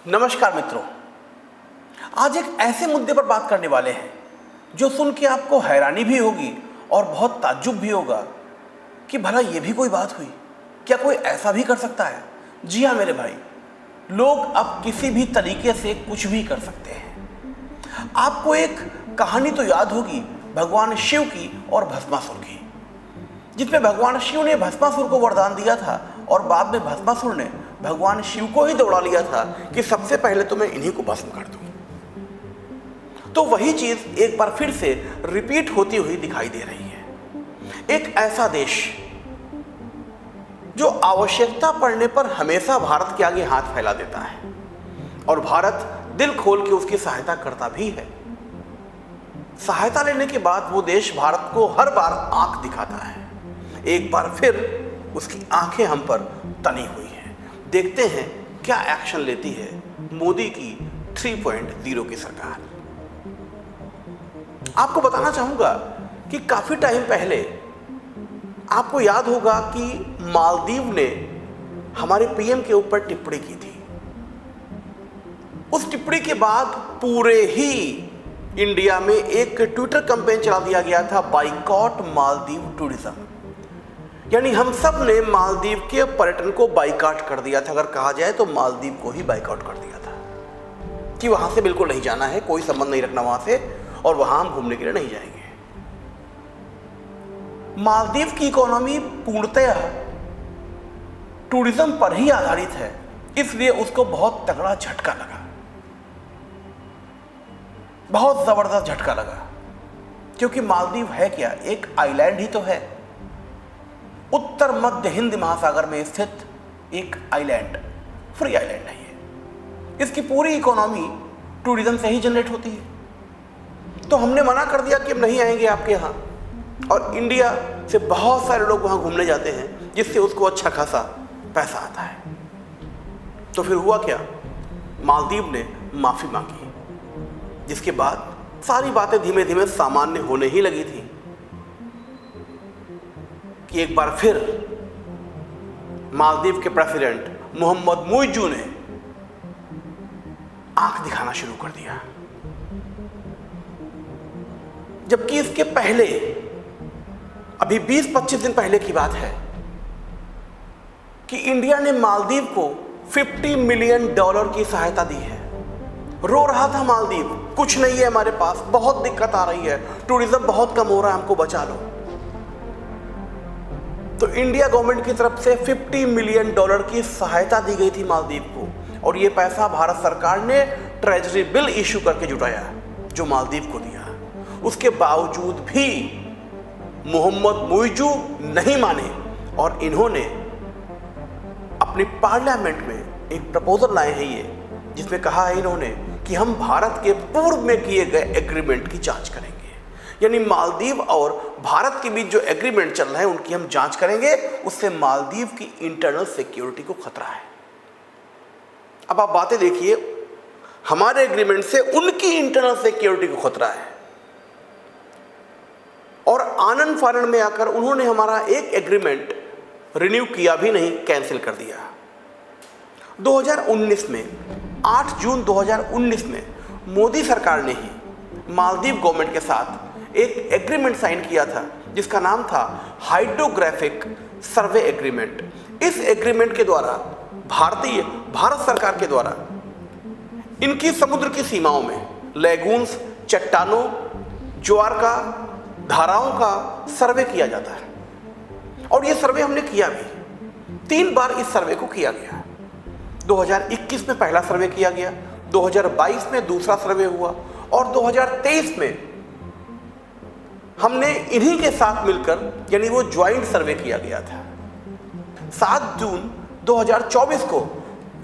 नमस्कार मित्रों, आज एक ऐसे मुद्दे पर बात करने वाले हैं जो सुन के आपको हैरानी भी होगी और बहुत ताज्जुब भी होगा कि भला ये भी कोई बात हुई, क्या कोई ऐसा भी कर सकता है। जी हाँ मेरे भाई, लोग अब किसी भी तरीके से कुछ भी कर सकते हैं। आपको एक कहानी तो याद होगी भगवान शिव की और भस्मासुर की, जिसमें भगवान शिव ने भस्मासुर को वरदान दिया था और बाद में भस्मासुर ने भगवान शिव को ही दौड़ा लिया था कि सबसे पहले तो मैं इन्हीं को भस्म कर दूं। तो वही चीज एक बार फिर से रिपीट होती हुई दिखाई दे रही है। एक ऐसा देश जो आवश्यकता पड़ने पर हमेशा भारत के आगे हाथ फैला देता है और भारत दिल खोल के उसकी सहायता करता भी है। सहायता लेने के बाद वो देश भारत को हर बार आंख दिखाता है। एक बार फिर उसकी आंखें हम पर तनी हुई हैं। देखते हैं क्या एक्शन लेती है मोदी की 3.0 की सरकार। आपको बताना चाहूंगा कि काफी टाइम पहले आपको याद होगा कि मालदीव ने हमारे पीएम के ऊपर टिप्पणी की थी। उस टिप्पणी के बाद पूरे ही इंडिया में एक ट्विटर कैंपेन चला दिया गया था, बाइकॉट मालदीव टूरिज्म। यानी हम सब ने मालदीव के पर्यटन को बाइकआउट कर दिया था। अगर कहा जाए तो मालदीव को ही बाइकआउट कर दिया था कि वहां से बिल्कुल नहीं जाना है, कोई संबंध नहीं रखना वहां से, और वहां हम घूमने के लिए नहीं जाएंगे। मालदीव की इकोनॉमी पूर्णतः टूरिज्म पर ही आधारित है, इसलिए उसको बहुत तगड़ा झटका लगा, बहुत जबरदस्त झटका लगा। क्योंकि मालदीव है क्या, एक आइलैंड ही तो है, उत्तर मध्य हिंद महासागर में स्थित एक आइलैंड, फ्री आइलैंड है ये। इसकी पूरी इकोनॉमी टूरिज्म से ही जनरेट होती है। तो हमने मना कर दिया कि हम नहीं आएंगे आपके यहाँ, और इंडिया से बहुत सारे लोग वहाँ घूमने जाते हैं जिससे उसको अच्छा खासा पैसा आता है। तो फिर हुआ क्या, मालदीव ने माफ़ी मांगी, जिसके बाद सारी बातें धीमे धीमे सामान्य होने ही लगी थी कि एक बार फिर मालदीव के प्रेसिडेंट मोहम्मद मुइज़्ज़ू ने आंख दिखाना शुरू कर दिया। जबकि इसके पहले अभी 20-25 दिन पहले की बात है कि इंडिया ने मालदीव को $50 मिलियन की सहायता दी है। रो रहा था मालदीव, कुछ नहीं है हमारे पास, बहुत दिक्कत आ रही है, टूरिज्म बहुत कम हो रहा है, हमको बचा लो। तो इंडिया गवर्नमेंट की तरफ से $50 मिलियन की सहायता दी गई थी मालदीव को, और ये पैसा भारत सरकार ने ट्रेजरी बिल इशू करके जुटाया जो मालदीव को दिया। उसके बावजूद भी मोहम्मद मुइज़्ज़ू नहीं माने और इन्होंने अपनी पार्लियामेंट में एक प्रपोजल लाए हैं ये, जिसमें कहा है इन्होंने कि हम भारत के पूर्व में किए गए एग्रीमेंट की जांच करेंगे। यानी मालदीव और भारत के बीच जो एग्रीमेंट चल रहा है उनकी हम जांच करेंगे, उससे मालदीव की इंटरनल सिक्योरिटी को खतरा है। अब आप बातें देखिए, हमारे एग्रीमेंट से उनकी इंटरनल सिक्योरिटी को खतरा है, और आनन फानन में आकर उन्होंने हमारा एक एग्रीमेंट रिन्यू किया भी नहीं, कैंसिल कर दिया। 2019 में 8 जून 2019 में मोदी सरकार ने ही मालदीव गवर्नमेंट के साथ एक एग्रीमेंट साइन किया था जिसका नाम था हाइड्रोग्राफिक सर्वे एग्रीमेंट। इस एग्रीमेंट के द्वारा भारत सरकार के द्वारा इनकी समुद्र की सीमाओं में लेगून्स, चट्टानों, ज्वार का, धाराओं का सर्वे किया जाता है। और ये सर्वे हमने किया भी, 3 बार इस सर्वे को किया गया। 2021 में पहला सर्वे किया गया, 2022 में दूसरा सर्वे हुआ, और 2023 में हमने इन्हीं के साथ मिलकर, यानी वो ज्वाइंट सर्वे किया गया था। 7 जून 2024 को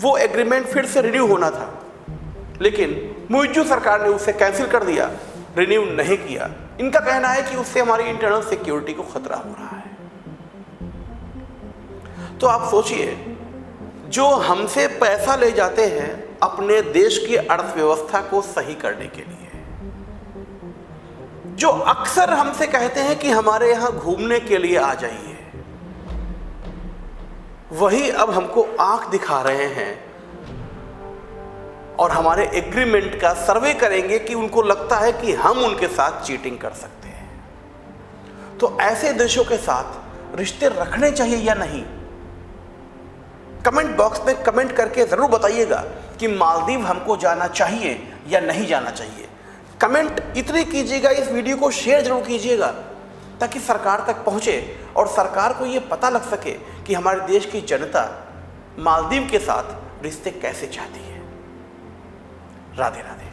वो एग्रीमेंट फिर से रिन्यू होना था, लेकिन मुइज़्ज़ू सरकार ने उसे कैंसिल कर दिया, रिन्यू नहीं किया। इनका कहना है कि उससे हमारी इंटरनल सिक्योरिटी को खतरा हो रहा है। तो आप सोचिए, जो हमसे पैसा ले जाते हैं अपने देश की अर्थव्यवस्था को सही करने के लिए, जो अक्सर हमसे कहते हैं कि हमारे यहां घूमने के लिए आ जाइए, वही अब हमको आंख दिखा रहे हैं और हमारे एग्रीमेंट का सर्वे करेंगे कि उनको लगता है कि हम उनके साथ चीटिंग कर सकते हैं। तो ऐसे देशों के साथ रिश्ते रखने चाहिए या नहीं? कमेंट बॉक्स में कमेंट करके ज़रूर बताइएगा कि मालदीव हमको जाना चाहिए या नहीं जाना चाहिए। कमेंट इतनी कीजिएगा, इस वीडियो को शेयर जरूर कीजिएगा ताकि सरकार तक पहुंचे और सरकार को ये पता लग सके कि हमारे देश की जनता मालदीव के साथ रिश्ते कैसे चाहती है। राधे राधे।